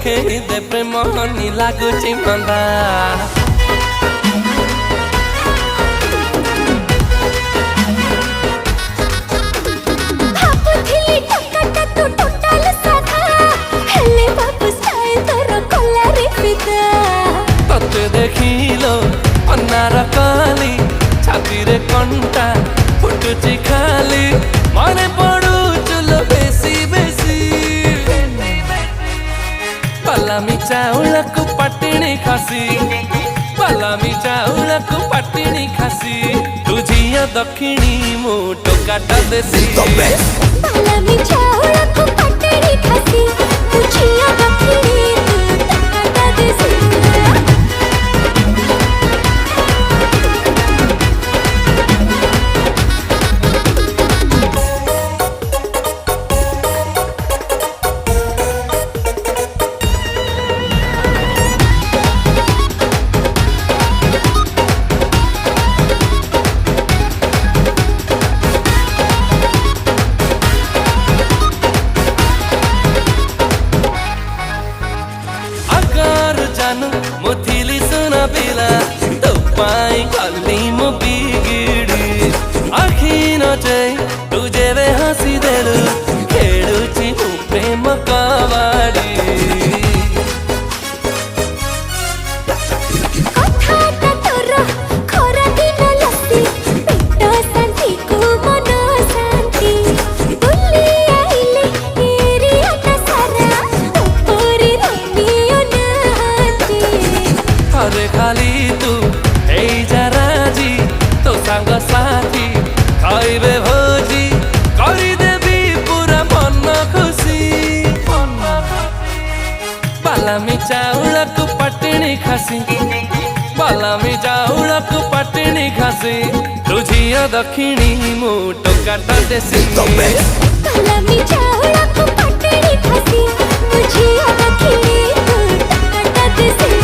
देखई दे प्रेम हनी लागुची मंदा तते देखिलो अन्नार काली छाती रे कंटा फुटुची खाली मने पड़ू चुलो बेसी बेसी पलामी चाउलकु पटिणी खासी पलामी चाउलकु पटिणी खासी तुझिया दक्षिणी मु टोकाटा देसी पलामी चाउलकु पटिणी खासी तुझिया दक्षिणी मु टोकाटा देसी मोथिली सुना पिला तो पाई गली मो बिगिड़ी आखी न जाए तुझे वे हंसी देलु खेलुची मु प्रेम कवाड़ी कथाटा तोर खरा दिन लसी पेट शांति को मन शांति बुली आइले एरियाटा सारा तोरी रमियो नाती अरे खाली तू ए जराजी तो संग साथी खाइबे भोजी करी देबी पूरा मन खुशी पलामी चाउलकु पटिणी खासी पलामी चाउलकु पटिणी खासी तुझिया दक्षिणी मु टोकाटा देसी पलामी चाउलकु पटिणी खासी तुझिया दक्षिणी मु टोकाटा देसी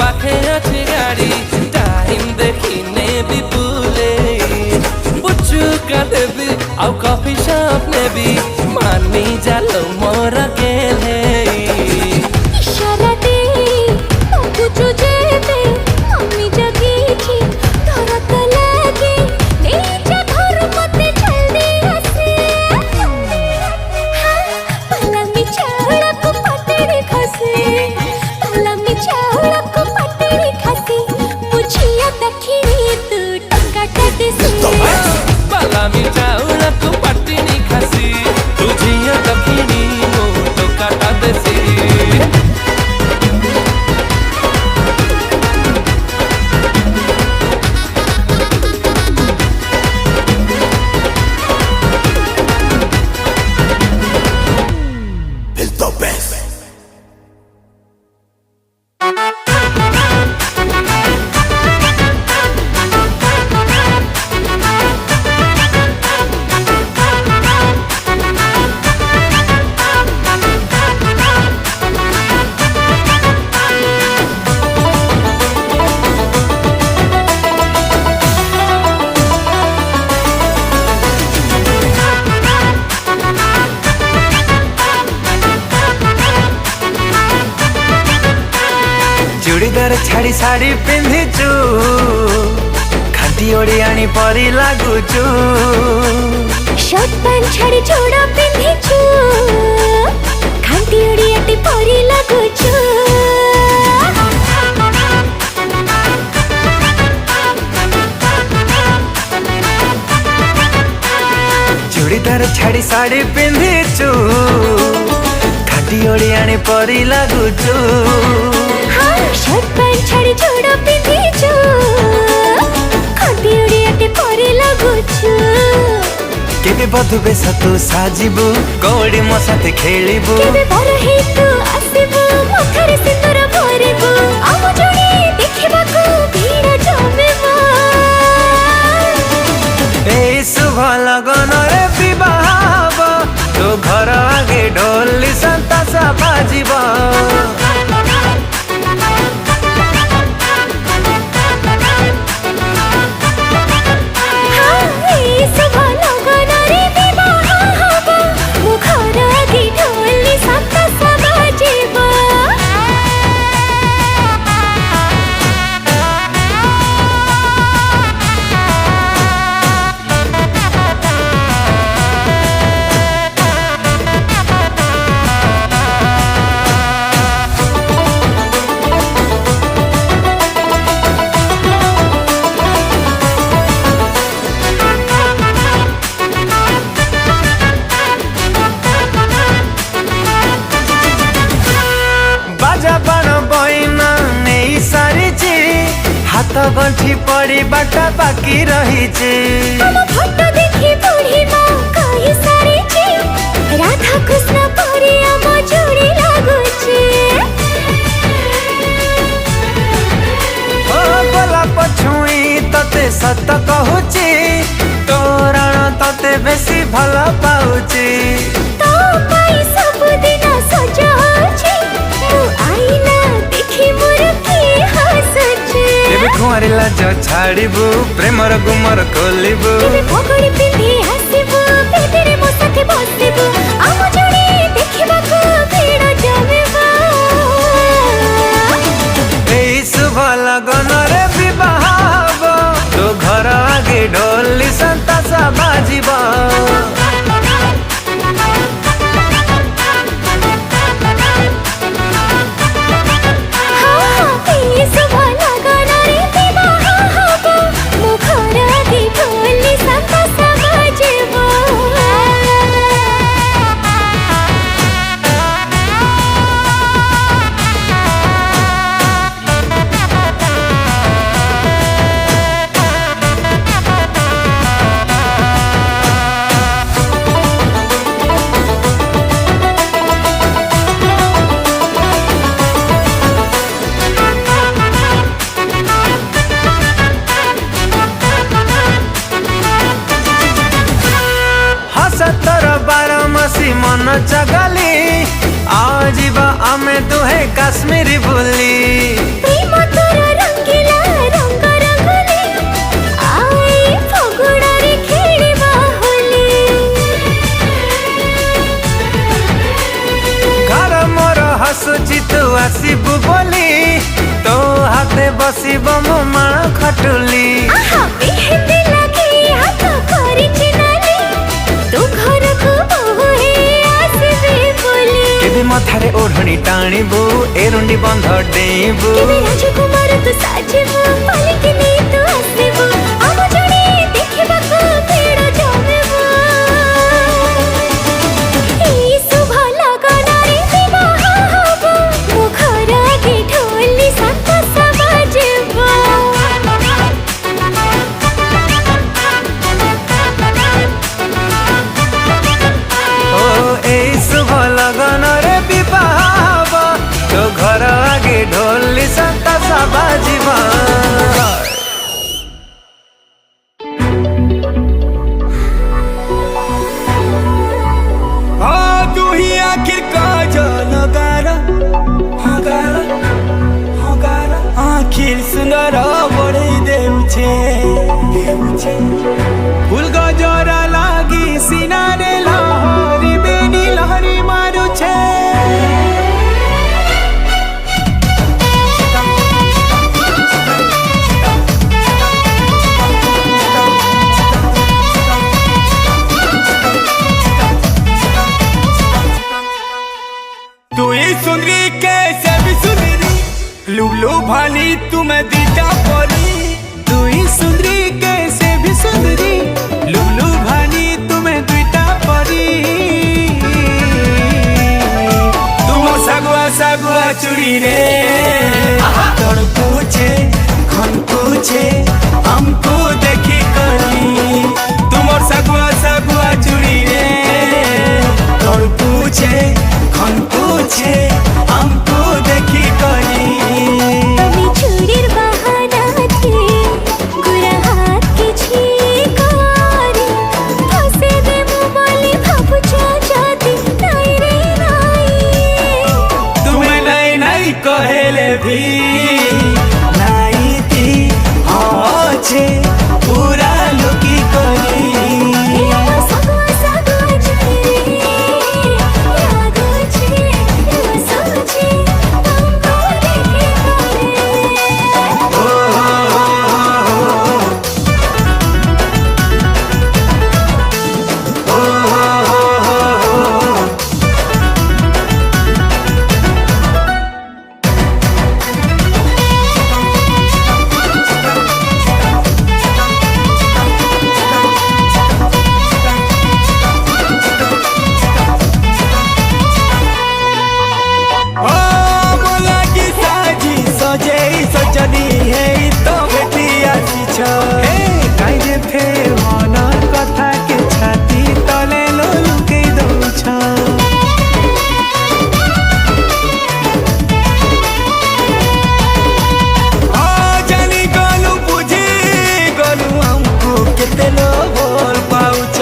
पाखे अच्छी गाड़ी टाइम देखिने भी भूले बुच्चू का देवी आउ कॉफी शॉप ने भी मानी जालो मोर गेले इशारा दे बुच्चू जेबे मम्मी जगी छी तोरा त लागे नीचे घर मते जल्दी आसे पलामी चाउलकु पटिणी खासी पलामी चाउलकु पटिणी खासी तुझिया दक्षिणी तू टोकाटा देसी पलामी चाउलकु पटिणी खासी तुझिया दक्षिणी मु टोकाटा देसी चूड़ीदार छाड़ी साड़ी पिंधिचु खाटी ओडियाणी परी लागुचु शर्ट पैंट छाड़ी चूड़ा पिंधिचु खाटी ओडियाटी परी लागुचु छाड़ी साड़ी पिंधिचु खाटी ओडियाणी परी लागुचु हाँ शर्ट पैंट छाड़ी छोड़ा पिंधिचु खाटी ओडियाटे परी लागुचु केबे बधु बेस तू साजिबु कौड़ी मो साथे खेलिबु केबे बर हे तू आसिबु मथारे सिंदूर भरिबु आम जोड़ी देखिबाकू भीड़ जमेबो ए शुभ लगन रे विवाह हब तो घर आगे ढोली संतासा बाजिबो हाथ गंठी पड़ी बाटा बाकी रही फोटो देखी बुढ़ी माँ कही सारी राधा कृष्ण परी आम जोड़ी लागुची बोला पछुई तते सत कहूची तोरण तते बेसी भल पाउची तो पाई सब दिन सजाउची मु आईना देखी मोर की हसुची कुआरी लाज छाड़िबु प्रेमर गुमर खोलिबु पगड़ी पिंधि हसिबु बेदरे मो साथे बसिबु आम जोड़ी देखिबाकू भीड़ जमेबो एई शुभ लगन रे विवाह हब तो घर आगे ढोली संतासा बाजिबो मन जगली आजीबा आमे दुहे काश्मीरी बुली प्रेम तोर रंगीला रंग रंगली आई फगुड़ा रे खेलिबा होली घर मोर हसुची तू आसिबु बोली तो हाथे बसिब मो माण खटुली आहा बिहेंदी लगी हाथ करी चिनाली तू घर को बहुए आसिबे बोली केबे मथारे ओढ़णी टाणीबु एरुंडी बंध डेइबु केबे राजकुमार तू साजिबु पलिकिनी तू आसिबु आम जोड़ी देखिबाकू भीड़ जमेबो एई शुभ लगन रे विवाह हब मो घर आगे ढोली संतासा बाजिबो ओ एई शुभ लगन रे विवाह हब तो घर आगे ढोली संतासा बाजिबो सुंदर बड़े देउछे फूल गजरा लागी सिनारे लहरी बेनी लहरी मारुछे तू ही सुंदरी कैसे भी सुंदरी लुलु भानी तुम्हें दीटा परी तू ही सुंदरी कैसे भी सुंदरी लुलु भानी तुम्हें दीटा परी तुम सगुआ सगुआ चूड़ी रे तोड़ पूछे खन पूछे हमको देखी करी तुम सगुआ सगुआ चूड़ी रे तोड़ पूछे खन पूछे हमको देखी करी আমি চুরির বাহানাতে গোরা হাতকে ছি করে ফসে দেবো বলে ভাবছ যদি নাই রে নাই तुम्हें नहीं नहीं कहेले भी नहीं थी हाँ छे पूरा लुकी करी সগুয়া সগুয়া চুরি याद আছে রসছে हमको देखे करे ओ मोला की साजी सजे सजनी है तो बेटी आसी छ ए काइजे फेर मनर कथा के छाती तले लुकै दौछ ओ जानी गलु बुझी गलु हमको केते लो बोल पाउछ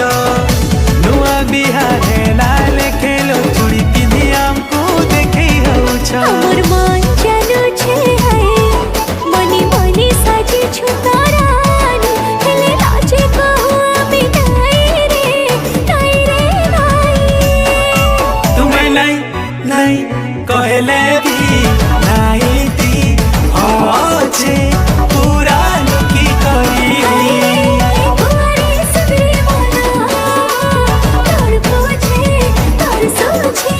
नुआ बिहारे लाले खेलो चुड़ी पिंधी हमको देखै हौछ আমার মন জানো ছে হায় মনে মনে সাজি छु তারানি হেলে লাজে কহু আমি নাই রে নাই तुम्हें नहीं नहीं कहले भी नहीं थी हाँ छे पूरा लुकी करी গোরে সবরে মনা তোর পোছে তোর সোছে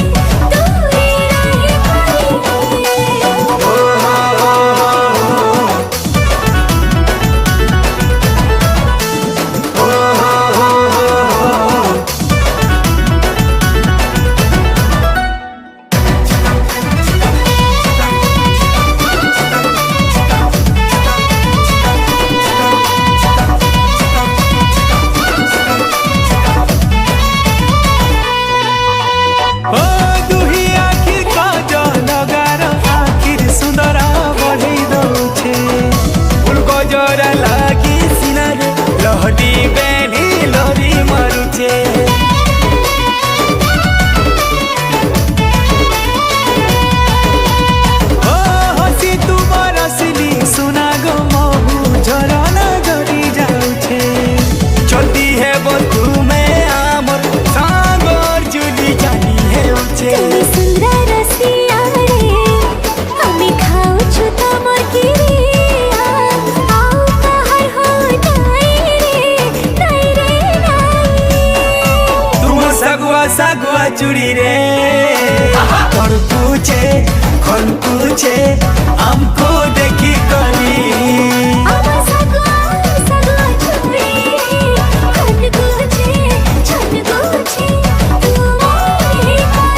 দূরে রহে পারি ओ दुही आखिर काज लगार आखिर सुन्दर बढै दौछे उनको जोरा लागी सिनारे लहटी बेनी लहरी मारुचे ओ हसी तुमर असली सुना गो महु झरना झरी जाउछे चलती है बंधु में आमर सागर जुली जानी है उचे তুমি সুন্দর রসিয়া রে আমি খাওছু তোমার কিরিয়া আও কাহার হো নাই রে নাই तुम सगुआ सगुआ चूड़ी रे और पूछे खन पूछे हमको देखी करी আমার সগুয়া সগুয়া চুরি খন গুছে ছন গুছে তুমি खन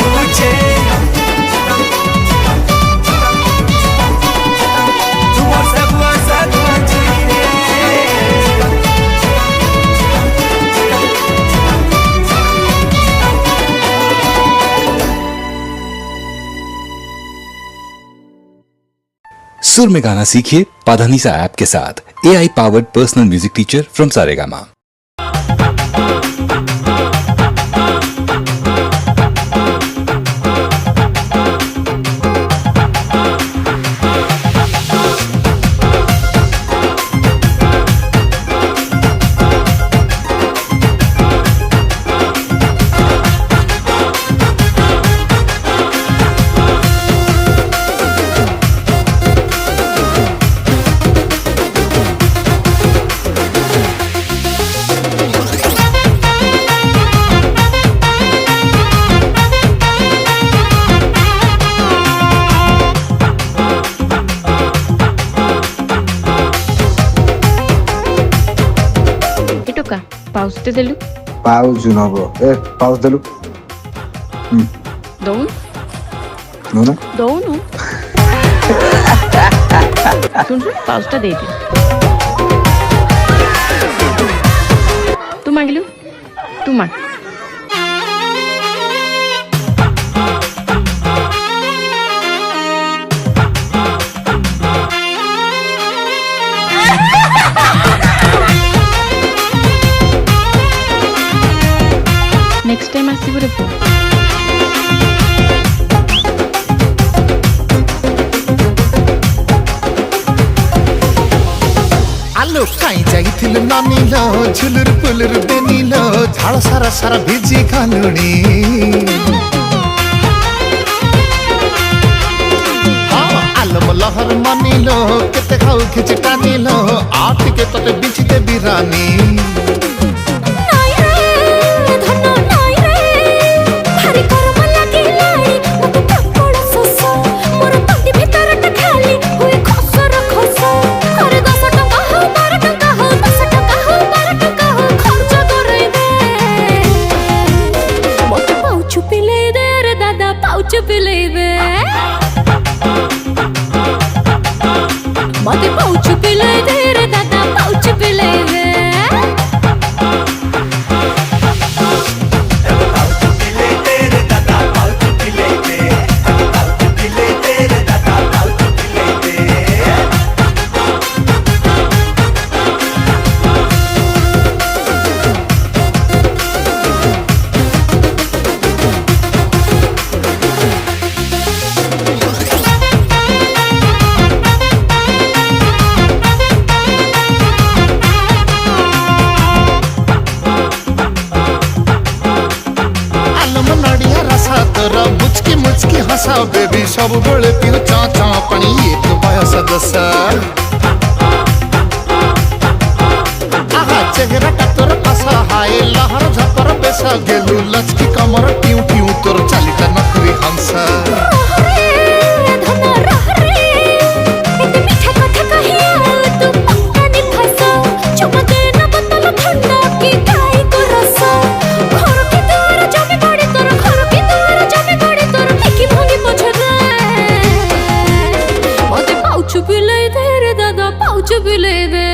पूछे तुम सगुआ सगुआ चूड़ी रे सुर में गाना सीखिए पाधानीसा ऐप के साथ AI powered personal music teacher from Saregama. ପାଉଜଟେ ଦେଲୁ ପାଉଛୁ ନବ ଏ ପାଉଛୁ ଦେଲୁ ଦଉନୁ ନୁନା ଦଉନୁ ଶୁଣ ଶୁଣ ପାଉଜଟା ଦେଇଦେ ତୁ ମାଗିଲୁ ତୁ ମାଗ नेक्स्ट टाइम आसबू रे पुआ आलो काई जाइथिल नानील झुलुर पुलुर बेनील झाड़ सारा सारा भिजी खालुणी आलम लहर मानिल केते खाऊ खिची टानिल आट के तते बिछते बिरानी ନାଇଁ ରେ ଧନ ନାଇଁ ରେ ଭାରି ଗରମ ଲାଗିଲାଣି ମୋତେ ପ୍ରବଳ ଶୋଷ ମୋର ତଣ୍ଟି ଭିତରଟା ଖାଲି ହୁଏ ଖସର ଖସ ଆରେ 10 ଟଙ୍କା ହଉ 12 ଟଙ୍କା ହଉ 10 ଟଙ୍କା ହଉ 12 ଟଙ୍କା ହଉ ଖର୍ଚ୍ଚ କରେଇ ଦେ ମୋତେ ପାଉଛୁ ପିଲେଇ ଦେ ରେ ଦାଦା ପାଉଛୁ ପିଲେଇ ଦେ ମୋତେ ପାଉଛୁ ପିଲେଇ ଦେ ରେ ଦାଦା ପାଉଛୁ ପିଲେଇ ଦେ मुचकी मुचकी हंसा बेबी सब बड़े पियो चा चा पानी एक बयस दसा आहा चेहरा का तोर पासा हाय लहर झपर बेसा गेलू लचकी कमर ट्यू ट्यू तोर चालिता नखरी हंसा ମୋତେ ପାଉଛୁ ପିଲେଇ ଦେ ରେ ଦାଦା ପାଉଛୁ ପିଲେଇ ଦେ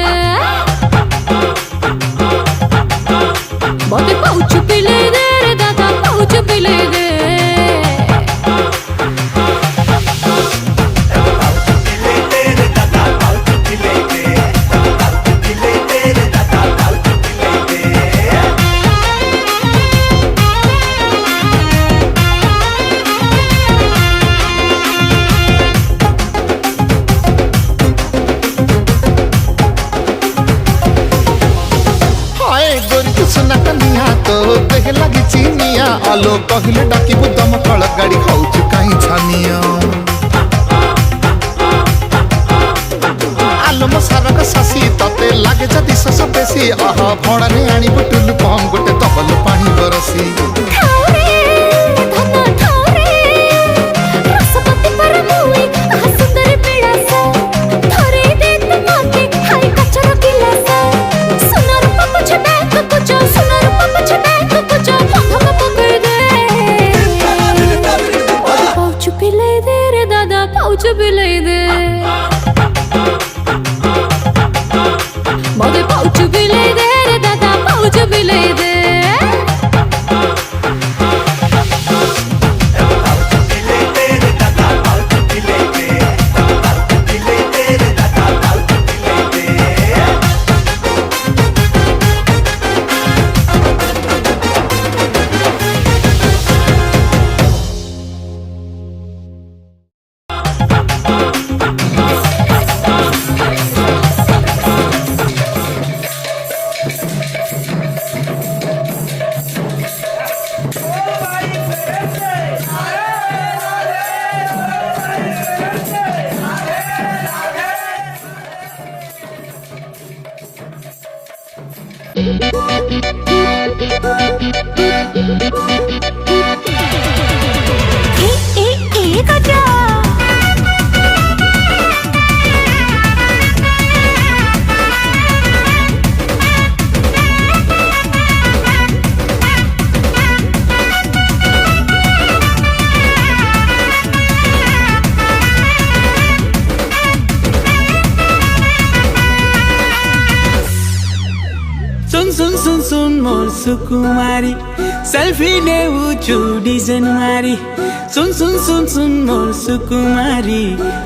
लगी चिनिया आलो कहले डाकी बुदम कल गाड़ी खाऊछु काई छानिया आलो म सारक सासी तते लागे जदी सस बेसी आहा भड़ा ने आनी बुटुल पम गोटे तबल पानी बरसी पाउछु पिलेई दे ମୋତେ ପାଉଛୁ ପିଲେଇ ଦେ ରେ ଦାଦା ପାଉଛୁ ପିଲେଇ ଦେ सुकुमारी सेल्फी नेउछु डिजाइन मारी सुन सुन सुन सुन मोर सुकुमारी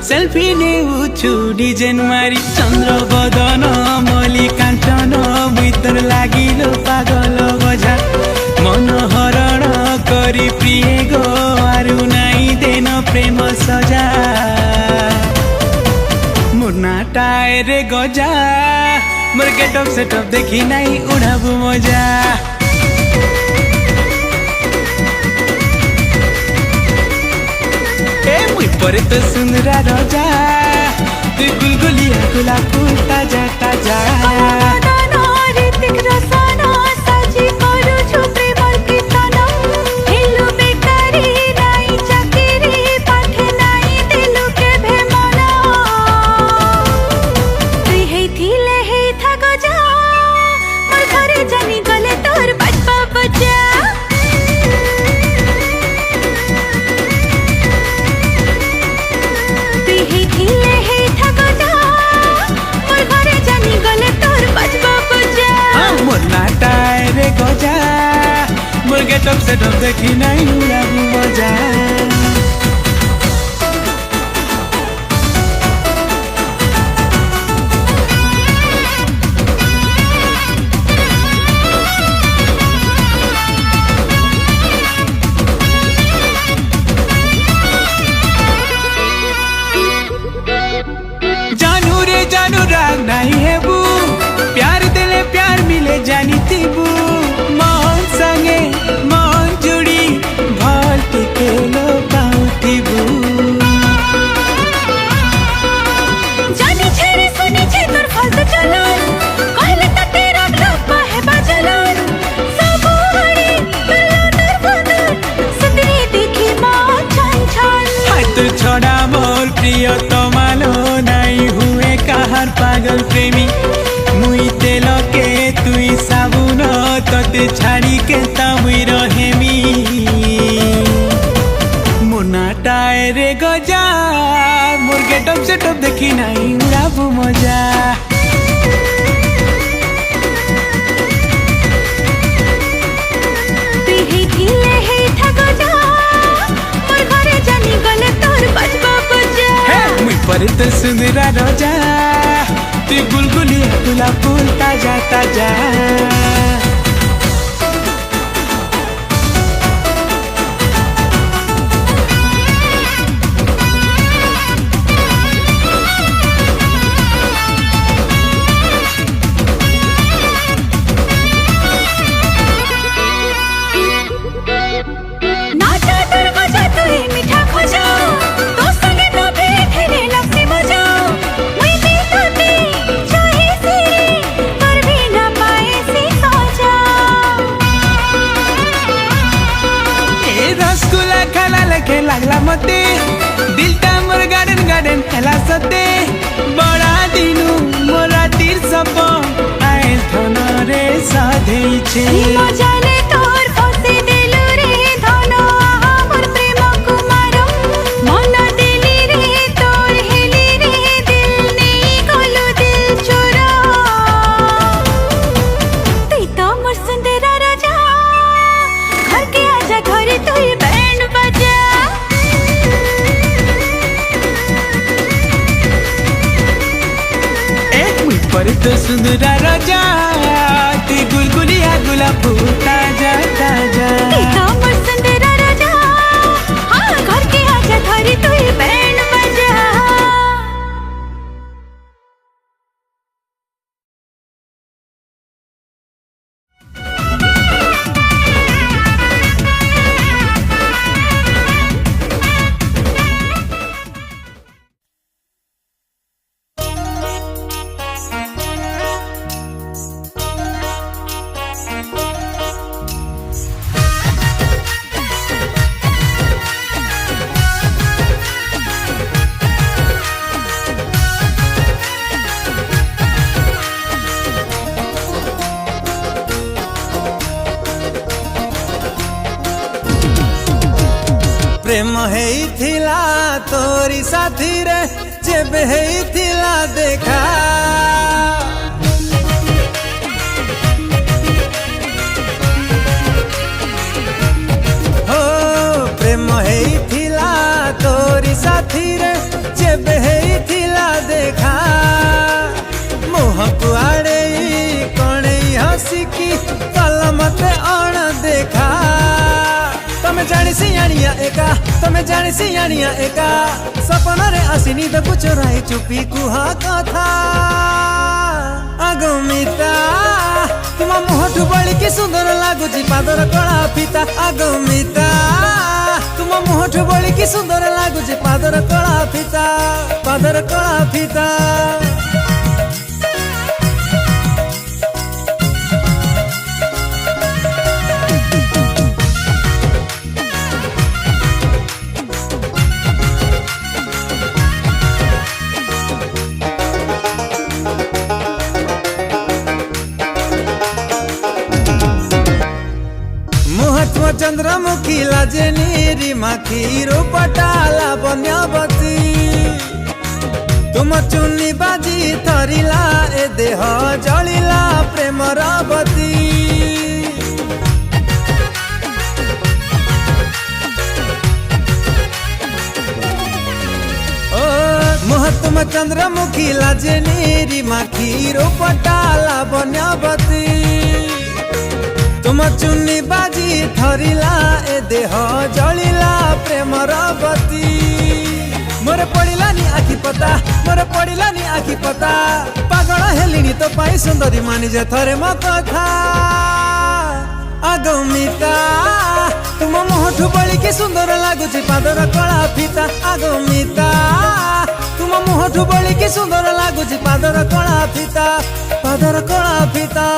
सेल्फी नेउछु डिजाइन मारी चन्द्र बदन मली काञ्चन भितर लागिलो पागल बजा मन हरण करी प्रिय गो आरु नाई देन प्रेम सजा मुर्ना टायर गजा मोर गेटअप सेटअप देखी नहीं उड़ाबू मजा ए मुई परे तो सुंदरा रजा तू गुलगुलिया गुला फूल ताजा ताजा गेटअप सेटअप देखी नहीं उड़ाबू मजा जानू रे जानू राग नहीं है बू प्यार दिले प्यार मिले जानी थी बू मन संगे मन जुड़ी भल टिके लो पाउथी बू जानी छेरे सुनी छे तोर फालतू चलन कहले त तेरा लपा है बाजलन सब बड़ी गल्ला तर बदन सुंदरी देखी मां छन छन हाय तू छोड़ा मोर प्रिय तमालो नहीं हुए कहार पागल प्रेमी मुई तेल के तुई साबुन तते छाड़ी के तामुई रहेमी मुना टायर गजा मोर गेटअप सेटअप देखी नहीं उड़ाबू मजा पिही थिले हे थगजा मोर घरे जानी गले तोर बजबा बजा हे मुई पर तो सुंदरा रजा तू गुलगुली गुला फूल ताजा ताजा नाचा तोर बजा तू ही मीठा खोजा तो संगे तो बैठे रे लपसी मजा मुई भी तोते चाहे सिरे पर भी ना पाए सी सोचा ए रसगुल्ला खाला लगे लागला मते दिल ता मोर गार्डन गार्डन खेला सते बड़ा दिनु मोरा तीर सप आइल थन रे साधे छे मजा ले तोर फसे दिलु रे धनो मोर प्रेम कुमारम मन दिली रे तोर हेली रे दिल ने खोलो दिल चोरा तू तो मोर सुंदरा राजा घर के आजा घरे तू ही बैंड बजा एक मुई पर तो सुंदरा राजा ती गुलगुलिया गुलाब फूल ताजा ताजा तू तो मोर सुंदरा राजा हाँ घर के आजा घरे तू ही बैंड बजा प्रेम हेइथिला तोरी साथी रे जेबे हेइथिला देखा साथी रे जेबे हेइथिला देखा मुह कुआड़े कणे हसिकी कल मते अण देखा तमे जानी सियाणिया एका तमे जानी सियाणिया एका सपन रे आसिनी द कुचराई चुपी कुहा कथा अगमिता तुम मुहठु बड़ी कि सुंदर लागुची पादर कला फिता अगमिता तुम मुहठु बड़ी कि सुंदर लागुची पादर कला फिता पादर कला फिता चंद्रमुखी लाजेनी रिमाखी रूपटाला बन्यवती तुम चुन्नी बाजी थरिला ए देह जलिला प्रेम रवती ओ महत्म चंद्रमुखी लाजेनी रिमाखी रूपटाला बन्यवती तुम चुन्नी बाजी थरिला ए देह जलिला प्रेम रवती मोर पड़िलानी आखि पता मोर पड़िलानी आखि पता पागल हेलिनी तो पाई सुंदरी मानी जे थरे मो कथा अगमिता तुम मुहठु बड़ी कि सुंदर लागुची पादर कला फिता अगमिता तुम मुहठु बड़ी कि सुंदर लागुची पादर कला फिता पादर कला फिता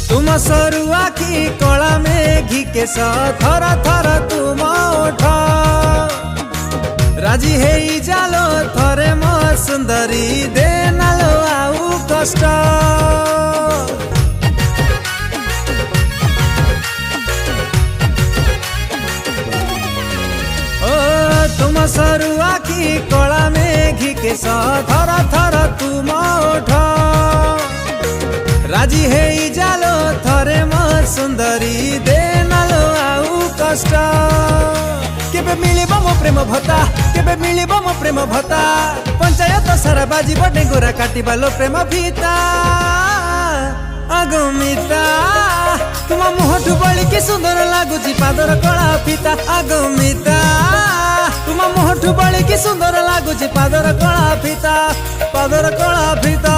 तुम सरू आखी कला में घी के थर थर तुम उठा राजी है जालो थरे मो सुंदरी दे नालो आउ कष्ट ओ तुम सरू आखी कला में घी के थर थर तुम उठा राजी है जालो थरे मो सुंदरी दे नालो आउ कष्ट केबे मिलिबो मो प्रेम भता केबे मिलिबो मो प्रेम भता पंचायत सारा बाजी बटे गोरा काटिबा लो प्रेम भीता अगमिता तुम मुहठु बड़ी कि सुंदर लागुची पादर कला फिता अगमिता तुम मुहठु बड़ी कि सुंदर लागुची पादर कला फिता पादर कला फिता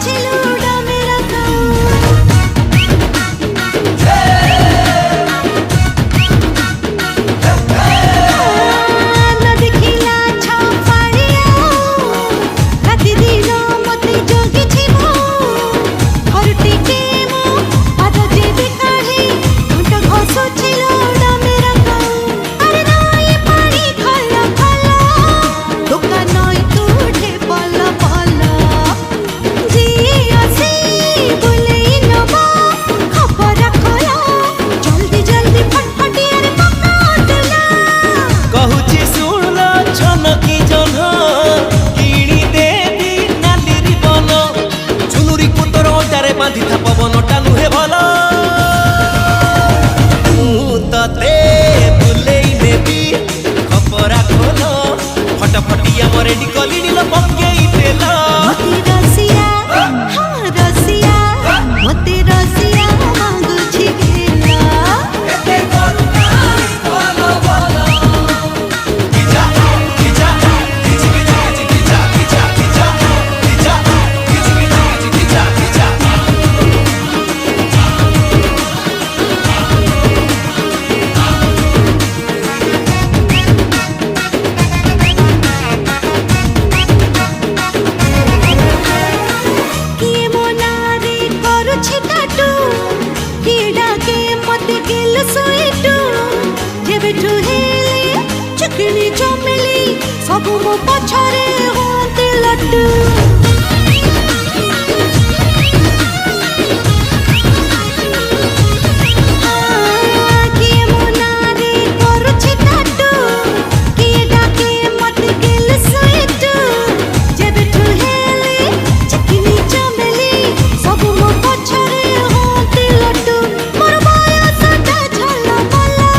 चिलूड़ा मेरा गाँव न देखिला छापाड़िया राति दिन मते जोगी छिमो और टिके मो पाद जेबी काढ़ी घंटा घसो चिलूड़ा मेरा गाँव अरे नाई पानी खला खला दुकान नई तुठे पला पला जी आसी बुलेई नबा खबर खोला जल्दी जल्दी फटफटी अरे पका देला कहुची सुनला छनकी जन किणी देवी नाली रिबन झुनुरी कुतर ओटारे बांधी था पवन टानु हे भल तते बुलेई देवी खपरा खोल फटफटिया मरे निकली नील पकेई देला मते रसिया हाँ रसिया मते रसिया मांगुछि गेला किए मोनारे करुछि काटू किए डाके मते गेल सोइटू जेबेठू हेले चिकनी चमेली सबु मो पछरे होते लड्डू किए मोनारे करुछि काटू किए डाके मते गेल सोइटू जेबेठू हेले चिकनी चमेली सबु मो पछरे होते लड्डू मोर बयसटा झला मला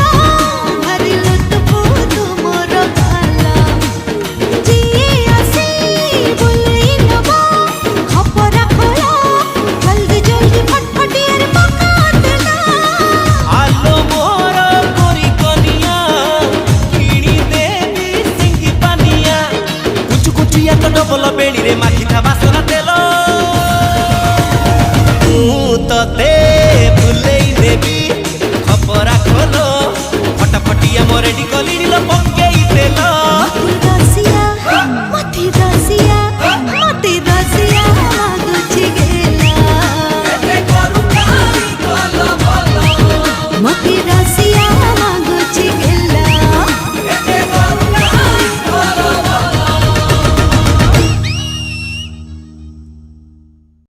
भारी लुटपो तुमर गाला जी आसी बुलेई नबा खपरा खोला जल्दी जल्दी फटफटी अरे पका देला आलो मोर कोरी कनिया किणी देवी सिंगी पानिया कुचु कुचिया तो डबल बेड़ी रे माखी था बासना तेल तते